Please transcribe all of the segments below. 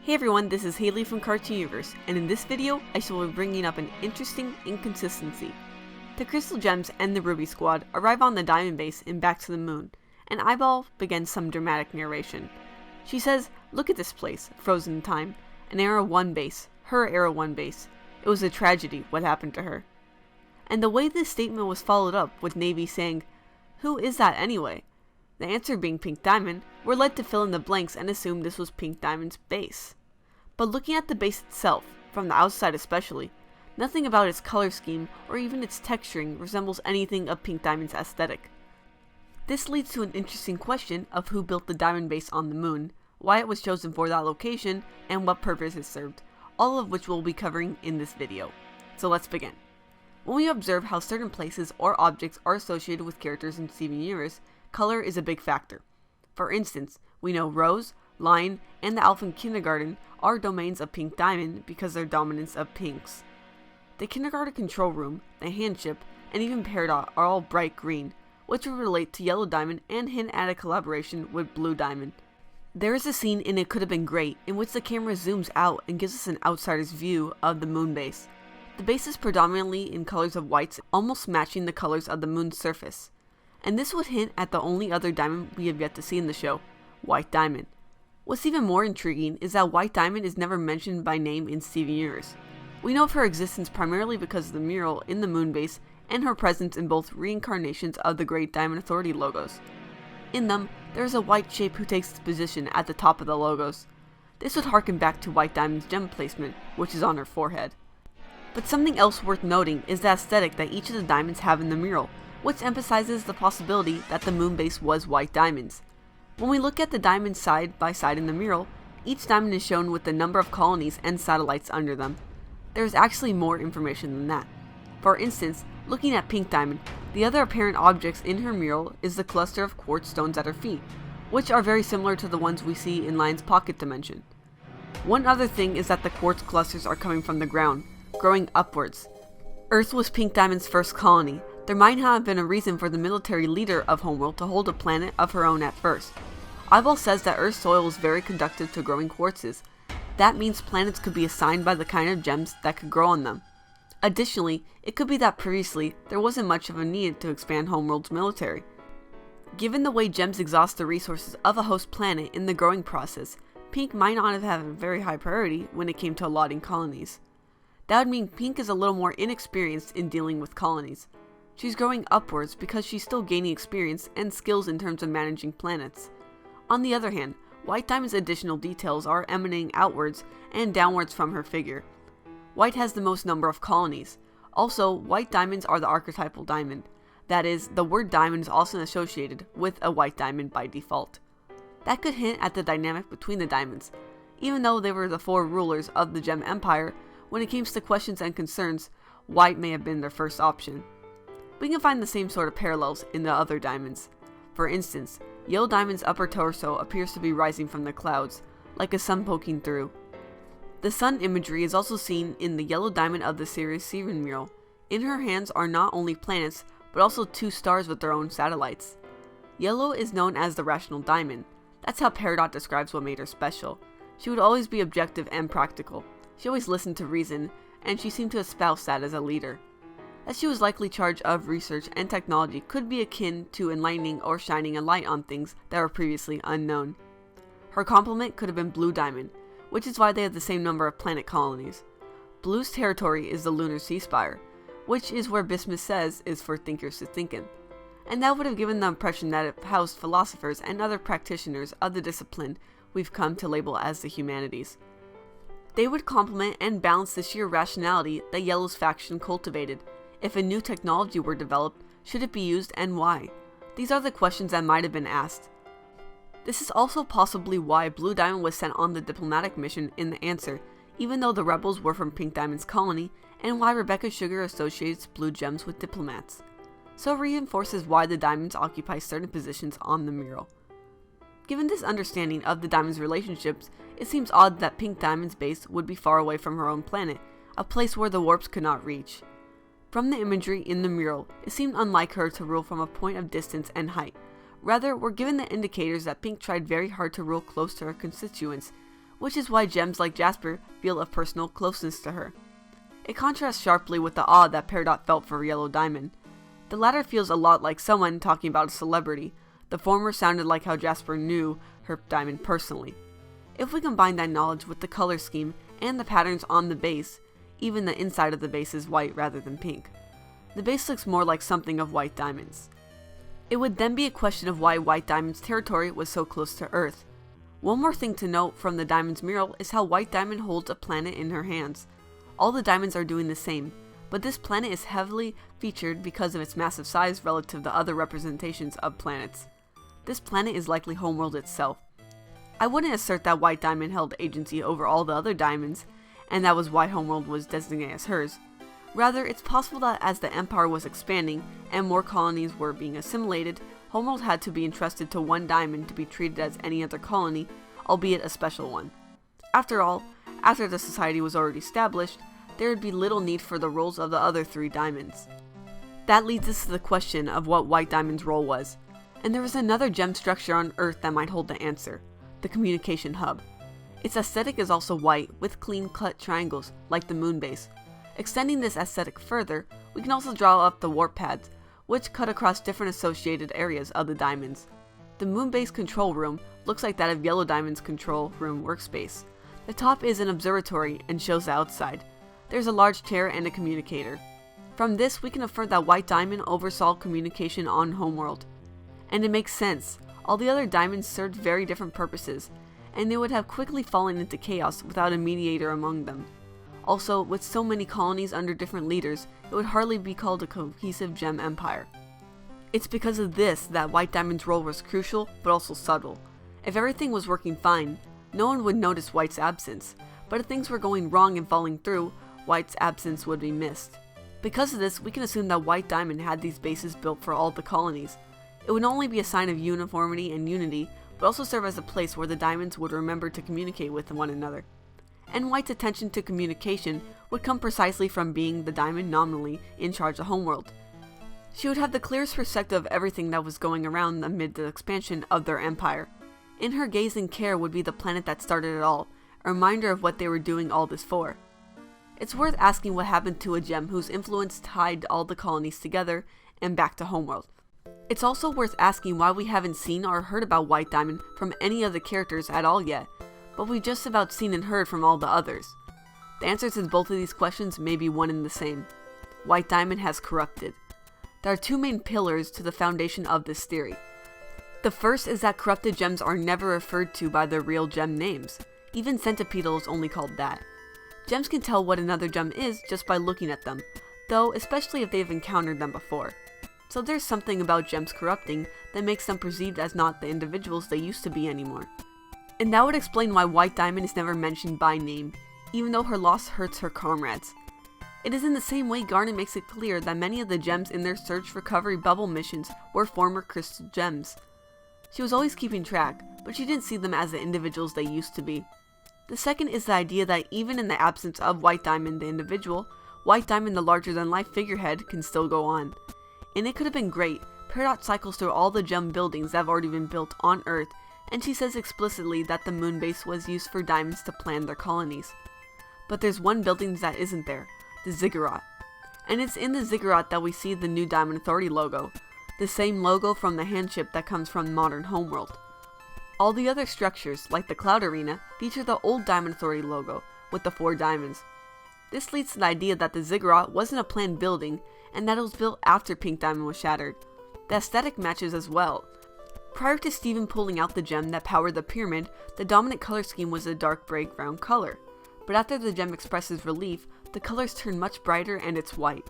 Hey everyone, this is Haley from Cartoon Universe, and in this video, I shall be bringing up an interesting inconsistency. The Crystal Gems and the Ruby Squad arrive on the Diamond Base in Back to the Moon, and Eyeball begins some dramatic narration. She says, "Look at this place, frozen in time, an Era 1 base, her Era 1 base. It was a tragedy what happened to her." And the way this statement was followed up with Navy saying, "Who is that anyway?" The answer being Pink Diamond, we're led to fill in the blanks and assume this was Pink Diamond's base. But looking at the base itself, from the outside especially, nothing about its color scheme or even its texturing resembles anything of Pink Diamond's aesthetic. This leads to an interesting question of who built the Diamond Base on the moon, why it was chosen for that location, and what purpose it served, all of which we'll be covering in this video. So let's begin. When we observe how certain places or objects are associated with characters in Steven Universe, color is a big factor. For instance, we know Rose, Lion, and the Elfin Kindergarten are domains of Pink Diamond because of their dominance of pinks. The Kindergarten Control Room, the Handship, and even Peridot are all bright green, which would relate to Yellow Diamond and hint at a collaboration with Blue Diamond. There is a scene in It Could Have Been Great in which the camera zooms out and gives us an outsider's view of the moon base. The base is predominantly in colors of whites, almost matching the colors of the moon's surface. And this would hint at the only other diamond we have yet to see in the show, White Diamond. What's even more intriguing is that White Diamond is never mentioned by name in Steven Universe. We know of her existence primarily because of the mural in the moon base and her presence in both reincarnations of the Great Diamond Authority logos. In them, there is a white shape who takes its position at the top of the logos. This would harken back to White Diamond's gem placement, which is on her forehead. But something else worth noting is the aesthetic that each of the diamonds have in the mural, which emphasizes the possibility that the moon base was white diamonds. When we look at the diamonds side by side in the mural, each diamond is shown with the number of colonies and satellites under them. There is actually more information than that. For instance, looking at Pink Diamond, the other apparent objects in her mural is the cluster of quartz stones at her feet, which are very similar to the ones we see in Lion's pocket dimension. One other thing is that the quartz clusters are coming from the ground, growing upwards. Earth was Pink Diamond's first colony. There might have been a reason for the military leader of Homeworld to hold a planet of her own at first. Eyeball says that Earth's soil is very conducive to growing quartzes. That means planets could be assigned by the kind of gems that could grow on them. Additionally, it could be that previously there wasn't much of a need to expand Homeworld's military. Given the way gems exhaust the resources of a host planet in the growing process, Pink might not have had a very high priority when it came to allotting colonies. That would mean Pink is a little more inexperienced in dealing with colonies. She's growing upwards because she's still gaining experience and skills in terms of managing planets. On the other hand, White Diamond's additional details are emanating outwards and downwards from her figure. White has the most number of colonies. Also, white diamonds are the archetypal diamond. That is, the word diamond is also associated with a white diamond by default. That could hint at the dynamic between the diamonds. Even though they were the four rulers of the Gem Empire, when it came to questions and concerns, white may have been their first option. We can find the same sort of parallels in the other diamonds. For instance, Yellow Diamond's upper torso appears to be rising from the clouds, like a sun poking through. The sun imagery is also seen in the Yellow Diamond of the series Steven mural. In her hands are not only planets, but also two stars with their own satellites. Yellow is known as the rational diamond. That's how Peridot describes what made her special. She would always be objective and practical. She always listened to reason, and she seemed to espouse that as a leader. That she was likely charged of research and technology could be akin to enlightening or shining a light on things that were previously unknown. Her complement could have been Blue Diamond, which is why they have the same number of planet colonies. Blue's territory is the lunar sea spire, which is where Bismuth says is for thinkers to think in. And that would have given the impression that it housed philosophers and other practitioners of the discipline we've come to label as the humanities. They would complement and balance the sheer rationality that Yellow's faction cultivated. If a new technology were developed, should it be used and why? These are the questions that might have been asked. This is also possibly why Blue Diamond was sent on the diplomatic mission in the answer, even though the rebels were from Pink Diamond's colony, and why Rebecca Sugar associates blue gems with diplomats. So it reinforces why the diamonds occupy certain positions on the mural. Given this understanding of the diamonds' relationships, it seems odd that Pink Diamond's base would be far away from her own planet, a place where the warps could not reach. From the imagery in the mural, it seemed unlike her to rule from a point of distance and height. Rather, we're given the indicators that Pink tried very hard to rule close to her constituents, which is why gems like jasper feel a personal closeness to her. It contrasts sharply with the awe that Peridot felt for Yellow Diamond. The latter feels a lot like someone talking about a celebrity. The former sounded like how Jasper knew her diamond personally. If we combine that knowledge with the color scheme and the patterns on the base, even the inside of the base is white rather than pink. The base looks more like something of White Diamond's. It would then be a question of why White Diamond's territory was so close to Earth. One more thing to note from the Diamond's mural is how White Diamond holds a planet in her hands. All the diamonds are doing the same, but this planet is heavily featured because of its massive size relative to other representations of planets. This planet is likely Homeworld itself. I wouldn't assert that White Diamond held agency over all the other diamonds, and that was why Homeworld was designated as hers. Rather, it's possible that as the Empire was expanding and more colonies were being assimilated, Homeworld had to be entrusted to one diamond to be treated as any other colony, albeit a special one. After all, after the society was already established, there would be little need for the roles of the other 3 diamonds. That leads us to the question of what White Diamond's role was, and there is another gem structure on Earth that might hold the answer: the communication hub. Its aesthetic is also white, with clean-cut triangles, like the moon base. Extending this aesthetic further, we can also draw up the warp pads, which cut across different associated areas of the diamonds. The moon base control room looks like that of Yellow Diamond's control room workspace. The top is an observatory and shows the outside. There's a large chair and a communicator. From this, we can infer that White Diamond oversaw communication on Homeworld. And it makes sense. All the other diamonds served very different purposes, and they would have quickly fallen into chaos without a mediator among them. Also, with so many colonies under different leaders, it would hardly be called a cohesive gem empire. It's because of this that White Diamond's role was crucial, but also subtle. If everything was working fine, no one would notice White's absence, but if things were going wrong and falling through, White's absence would be missed. Because of this, we can assume that White Diamond had these bases built for all the colonies. It would not only be a sign of uniformity and unity, but also serve as a place where the diamonds would remember to communicate with one another. And White's attention to communication would come precisely from being the diamond nominally in charge of Homeworld. She would have the clearest perspective of everything that was going around amid the expansion of their empire. In her gaze and care would be the planet that started it all, a reminder of what they were doing all this for. It's worth asking what happened to a gem whose influence tied all the colonies together and back to Homeworld. It's also worth asking why we haven't seen or heard about White Diamond from any of the characters at all yet, but we've just about seen and heard from all the others. The answer to both of these questions may be one and the same. White Diamond has corrupted. There are 2 main pillars to the foundation of this theory. The first is that corrupted gems are never referred to by their real gem names. Even Centipedal is only called that. Gems can tell what another gem is just by looking at them, though especially if they've encountered them before. So there's something about gems corrupting that makes them perceived as not the individuals they used to be anymore. And that would explain why White Diamond is never mentioned by name, even though her loss hurts her comrades. It is in the same way Garnet makes it clear that many of the gems in their search recovery bubble missions were former crystal gems. She was always keeping track, but she didn't see them as the individuals they used to be. The second is the idea that even in the absence of White Diamond the individual, White Diamond the larger-than-life figurehead can still go on. And it could have been great. Peridot cycles through all the gem buildings that have already been built on Earth, and she says explicitly that the moon base was used for diamonds to plan their colonies. But there's one building that isn't there, the Ziggurat. And it's in the Ziggurat that we see the new Diamond Authority logo, the same logo from the handship that comes from modern Homeworld. All the other structures, like the Cloud Arena, feature the old Diamond Authority logo, with the 4 diamonds. This leads to the idea that the Ziggurat wasn't a planned building, and that it was built after Pink Diamond was shattered. The aesthetic matches as well. Prior to Steven pulling out the gem that powered the pyramid, the dominant color scheme was a dark gray brown color. But after the gem expresses relief, the colors turn much brighter and it's white.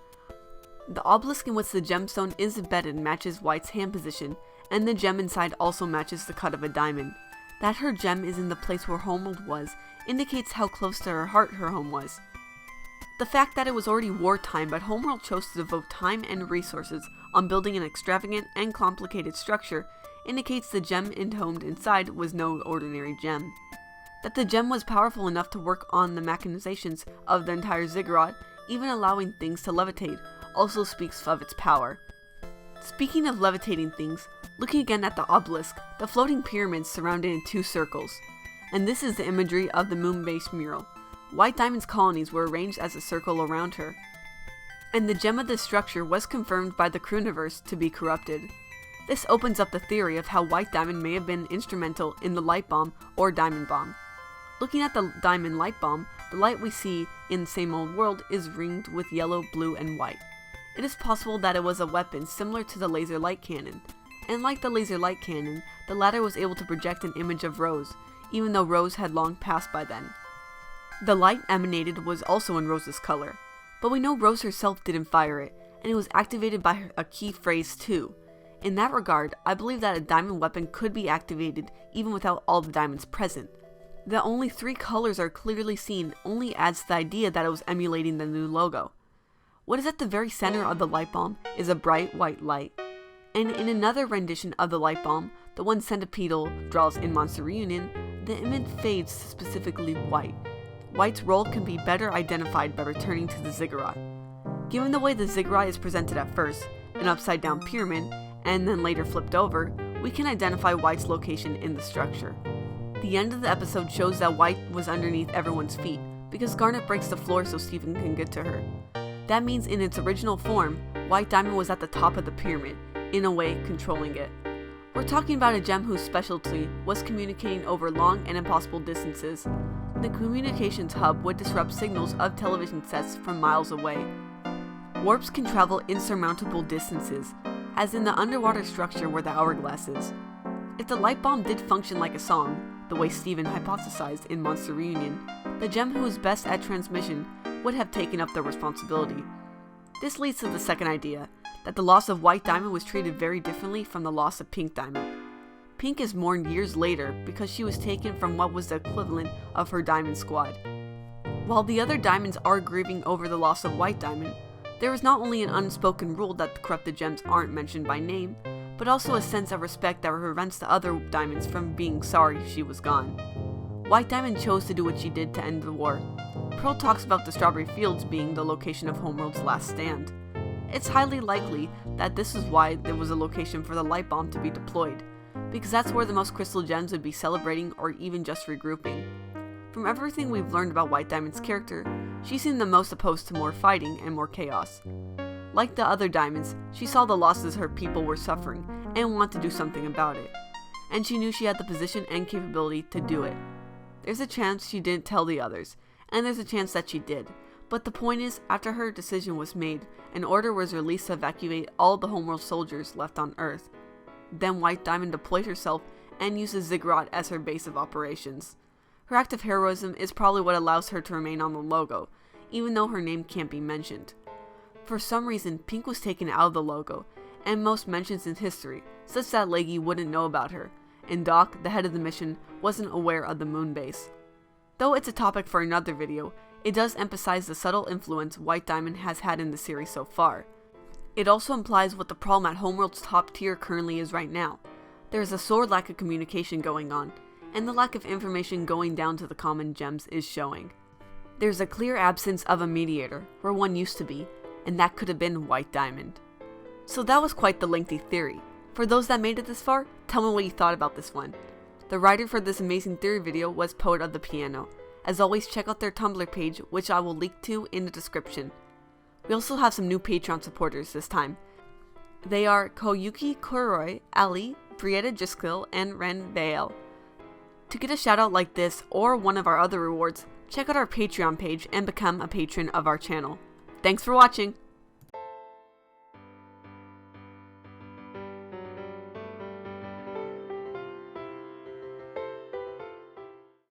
The obelisk in which the gemstone is embedded matches White's hand position, and the gem inside also matches the cut of a diamond. That her gem is in the place where Homeworld was indicates how close to her heart her home was. The fact that it was already wartime but Homeworld chose to devote time and resources on building an extravagant and complicated structure indicates the gem entombed inside was no ordinary gem. That the gem was powerful enough to work on the machinations of the entire Ziggurat, even allowing things to levitate, also speaks of its power. Speaking of levitating things, looking again at the obelisk, the floating pyramids surrounded in 2 circles. and this is the imagery of the moon base mural. White Diamond's colonies were arranged as a circle around her, and the gem of this structure was confirmed by the Crooniverse to be corrupted. This opens up the theory of how White Diamond may have been instrumental in the light bomb or diamond bomb. Looking at the diamond light bomb, the light we see in Same Old World is ringed with yellow, blue, and white. It is possible that it was a weapon similar to the laser light cannon, and like the laser light cannon, the latter was able to project an image of Rose, even though Rose had long passed by then. The light emanated was also in Rose's color, but we know Rose herself didn't fire it, and it was activated by a key phrase too. In that regard, I believe that a diamond weapon could be activated even without all the diamonds present. The only 3 colors are clearly seen only adds to the idea that it was emulating the new logo. What is at the very center of the light bomb is a bright white light, and in another rendition of the light bomb, the one Centipedal draws in Monster Reunion, the image fades to specifically white. White's role can be better identified by returning to the ziggurat. Given the way the ziggurat is presented at first, an upside down pyramid, and then later flipped over, we can identify White's location in the structure. The end of the episode shows that White was underneath everyone's feet, because Garnet breaks the floor so Steven can get to her. That means in its original form, White Diamond was at the top of the pyramid, in a way controlling it. We're talking about a gem whose specialty was communicating over long and impossible distances. The communications hub would disrupt signals of television sets from miles away. Warps can travel insurmountable distances, as in the underwater structure where the hourglass is. If the light bomb did function like a song, the way Steven hypothesized in Monster Reunion, the gem who was best at transmission would have taken up the responsibility. This leads to the second idea, that the loss of White Diamond was treated very differently from the loss of Pink Diamond. Pink is mourned years later because she was taken from what was the equivalent of her Diamond Squad. While the other diamonds are grieving over the loss of White Diamond, there is not only an unspoken rule that the corrupted gems aren't mentioned by name, but also a sense of respect that prevents the other diamonds from being sorry she was gone. White Diamond chose to do what she did to end the war. Pearl talks about the Strawberry Fields being the location of Homeworld's last stand. It's highly likely that this is why there was a location for the light bomb to be deployed, because that's where the most crystal gems would be celebrating or even just regrouping. From everything we've learned about White Diamond's character, she seemed the most opposed to more fighting and more chaos. Like the other diamonds, she saw the losses her people were suffering and wanted to do something about it. And she knew she had the position and capability to do it. There's a chance she didn't tell the others, and there's a chance that she did. But the point is, after her decision was made, an order was released to evacuate all the Homeworld soldiers left on Earth. Then White Diamond deployed herself and used the ziggurat as her base of operations. Her act of heroism is probably what allows her to remain on the logo, even though her name can't be mentioned. For some reason, Pink was taken out of the logo, and most mentions in history, such that Leggy wouldn't know about her, and Doc, the head of the mission, wasn't aware of the moon base. Though it's a topic for another video, it does emphasize the subtle influence White Diamond has had in the series so far. It also implies what the problem at Homeworld's top tier currently is right now. There is a sore lack of communication going on, and the lack of information going down to the common gems is showing. There's a clear absence of a mediator, where one used to be, and that could have been White Diamond. So that was quite the lengthy theory. For those that made it this far, tell me what you thought about this one. The writer for this amazing theory video was Poet of the Piano. As always, check out their Tumblr page, which I will link to in the description. We also have some new Patreon supporters this time. They are Koyuki Kuroi, Ali, Brietta Jiskil, and Ren Bael. To get a shoutout like this or one of our other rewards, check out our Patreon page and become a patron of our channel. Thanks for watching!